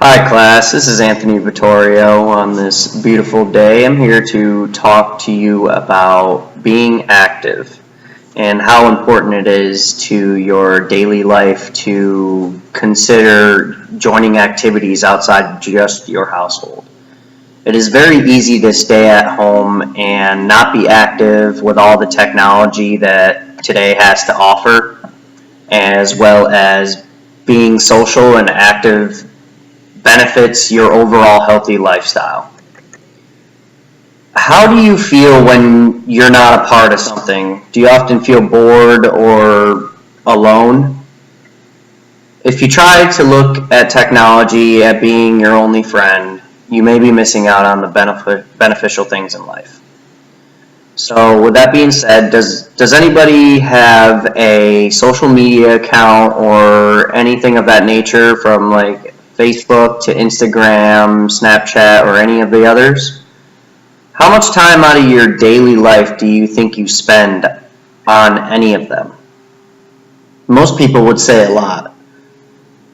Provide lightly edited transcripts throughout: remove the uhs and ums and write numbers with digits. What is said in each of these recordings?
Hi class, this is Anthony Vittorio on this beautiful day. I'm here to talk to you about being active and how important it is to your daily life to consider joining activities outside just your household. It is very easy to stay at home and not be active with all the technology that today has to offer, as well as being social and active benefits your overall healthy lifestyle. How do you feel when you're not a part of something? Do you often feel bored or alone? If you try to look at technology at being your only friend, you may be missing out on the beneficial things in life. So with that being said, does anybody have a social media account or anything of that nature, from like Facebook to Instagram, Snapchat, or any of the others? How much time out of your daily life do you think you spend on any of them? Most people would say a lot,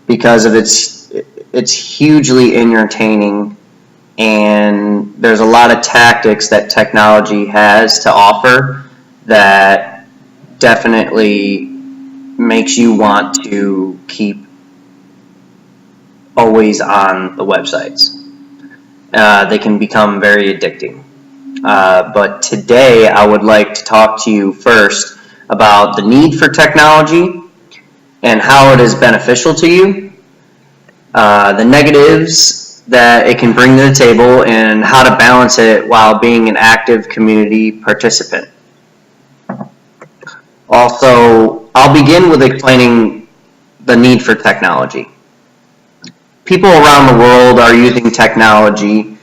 because of it's hugely entertaining, and there's a lot of tactics that technology has to offer that definitely makes you want to keep always on the websites. They can become very addicting. But today I would like to talk to you first about the need for technology and how it is beneficial to you, the negatives that it can bring to the table, and how to balance it while being an active community participant. Also, I'll begin with explaining the need for technology. People around the world are using technology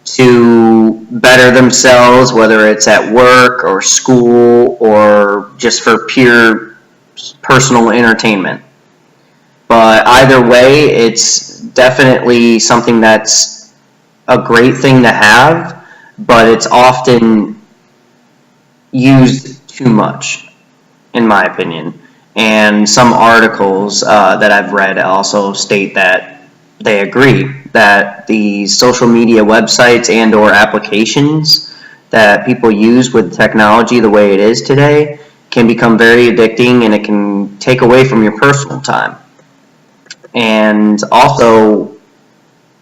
to better themselves, whether it's at work or school or just for pure personal entertainment. But either way, it's definitely something that's a great thing to have, but it's often used too much, in my opinion. And some articles that I've read also state that they agree that the social media websites and or applications that people use with technology the way it is today can become very addicting, and it can take away from your personal time. And also,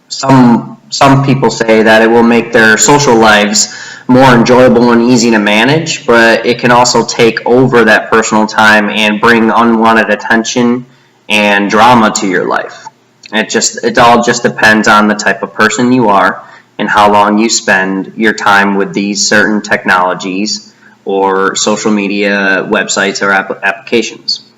some people say that it will make their social lives more enjoyable and easy to manage, but it can also take over that personal time and bring unwanted attention and drama to your life. It all just depends on the type of person you are and how long you spend your time with these certain technologies or social media websites or applications.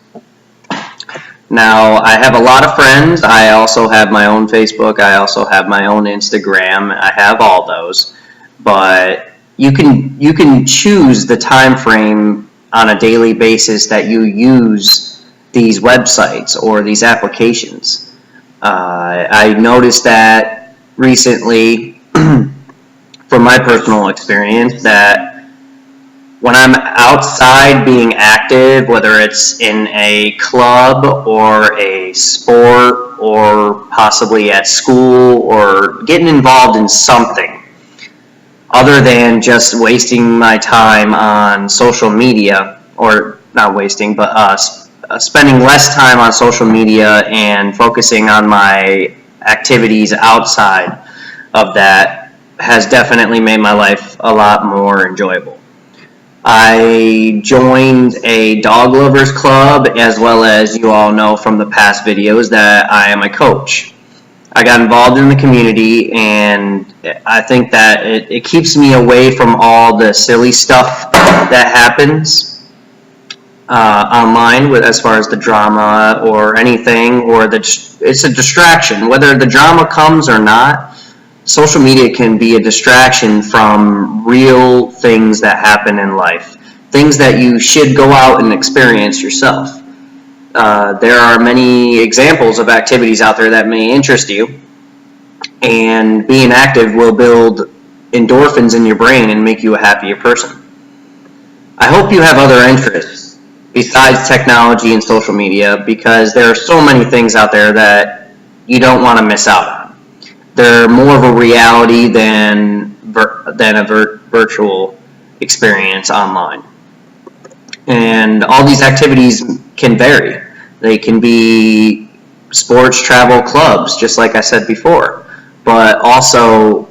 Now, I have a lot of friends. I also have my own Facebook. I also have my own Instagram. I have all those. But you can choose the time frame on a daily basis that you use these websites or these applications. I noticed that recently, from my personal experience, that when I'm outside being active, whether it's in a club or a sport or possibly at school or getting involved in something other than just wasting my time on social media, or not wasting, but spending less time on social media and focusing on my activities outside of that, has definitely made my life a lot more enjoyable. I joined a dog lovers club, as well as you all know from the past videos that I am a coach. I got involved in the community, and I think that it keeps me away from all the silly stuff that happens online, with as far as the drama or anything, or it's a distraction. Whether the drama comes or not, social media can be a distraction from real things that happen in life, things that you should go out and experience yourself. There are many examples of activities out there that may interest you, and being active will build endorphins in your brain and make you a happier person. I hope you have other interests besides technology and social media, because there are so many things out there that you don't want to miss out on. they're more of a reality than a virtual experience online. And all these activities can vary. They can be sports, travel, clubs, just like I said before. But also,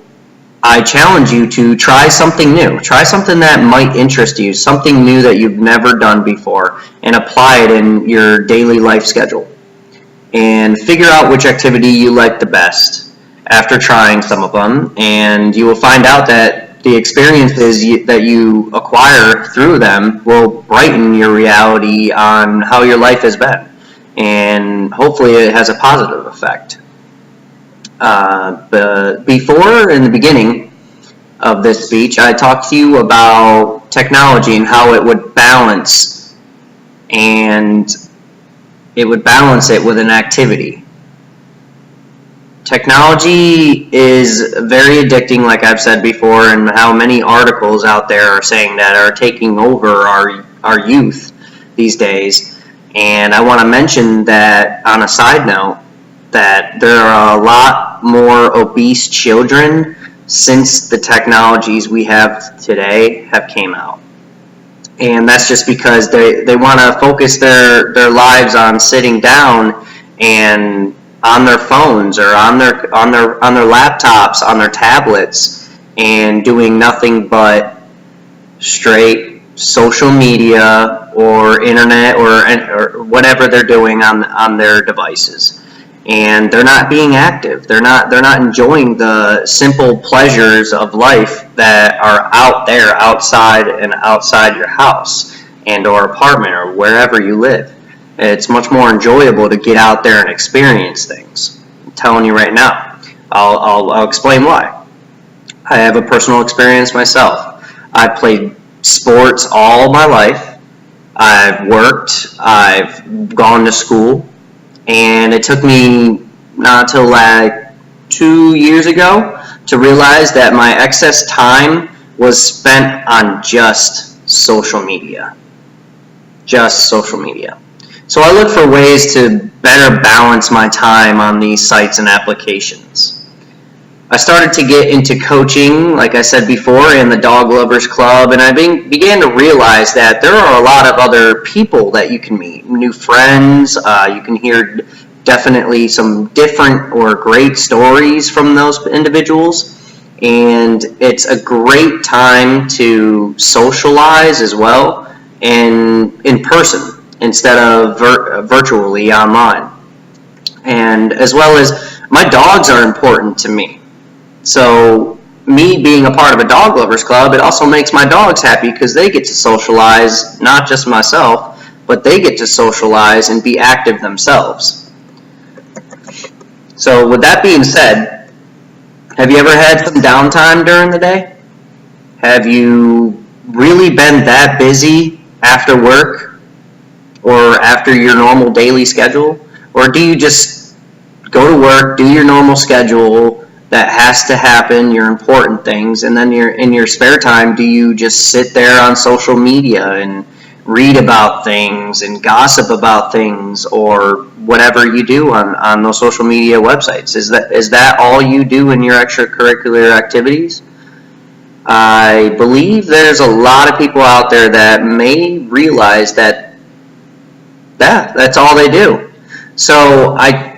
I challenge you to try something new. Try something that might interest you, something new that you've never done before, and apply it in your daily life schedule. And figure out which activity you like the best after trying some of them, and you will find out that the experiences that you acquire through them will brighten your reality on how your life has been, and hopefully it has a positive effect. Before, in the beginning of this speech, I talked to you about technology and how it would balance, and it would balance it with an activity. Technology is very addicting, like I've said before, and how many articles out there are saying that are taking over our youth these days. And I want to mention that, on a side note, that there are a lot more obese children since the technologies we have today have came out. And that's just because they want to focus their lives on sitting down and on their phones or on their laptops, on their tablets, and doing nothing but straight social media or internet or whatever they're doing on their devices. And they're not being active. They're not enjoying the simple pleasures of life that are out there, outside your house and or apartment or wherever you live. It's much more enjoyable to get out there and experience things. I'm telling you right now. I'll explain why. I have a personal experience myself. I've played sports all my life. I've worked. I've gone to school. And it took me not until like 2 years ago to realize that my excess time was spent on just social media. Just social media. So I look for ways to better balance my time on these sites and applications. I started to get into coaching, like I said before, in the Dog Lovers Club, and I began to realize that there are a lot of other people that you can meet, new friends. You can hear definitely some different or great stories from those individuals, and it's a great time to socialize as well, and in person instead of virtually online. And as well as, my dogs are important to me. So me being a part of a Dog Lovers Club, it also makes my dogs happy because they get to socialize, not just myself, but they get to socialize and be active themselves. So with that being said, have you ever had some downtime during the day? Have you really been that busy after work or after your normal daily schedule? Or do you just go to work, do your normal schedule that has to happen, your important things, and then in your spare time, do you just sit there on social media and read about things and gossip about things, or whatever you do on those social media websites? Is that all you do in your extracurricular activities? I believe there's a lot of people out there that may realize that that's all they do. So I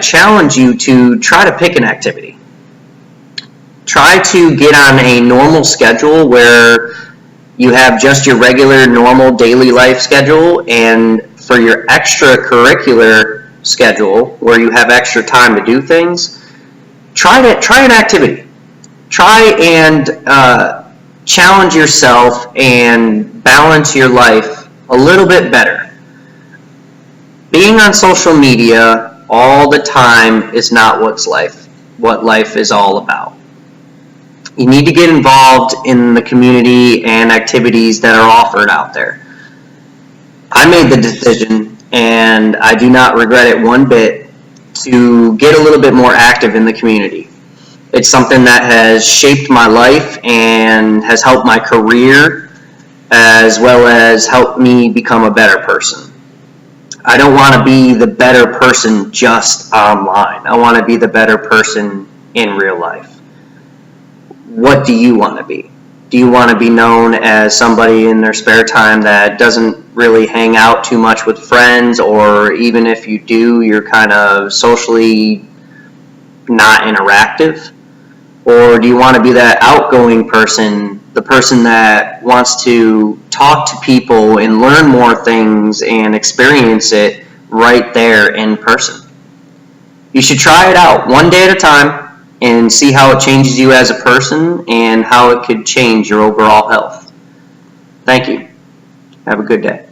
challenge you to try to pick an activity. Try to get on a normal schedule where you have just your regular normal daily life schedule, and for your extracurricular schedule where you have extra time to do things, try an activity. Try and challenge yourself and balance your life a little bit better. Being on social media all the time is not what life is all about. You need to get involved in the community and activities that are offered out there. I made the decision, and I do not regret it one bit, to get a little bit more active in the community. It's something that has shaped my life and has helped my career, as well as helped me become a better person. I don't want to be the better person just online. I want to be the better person in real life. What do you want to be? Do you want to be known as somebody in their spare time that doesn't really hang out too much with friends, or even if you do, you're kind of socially not interactive? Or do you want to be that outgoing person, the person that wants to talk to people and learn more things and experience it right there in person? You should try it out one day at a time and see how it changes you as a person and how it could change your overall health. Thank you. Have a good day.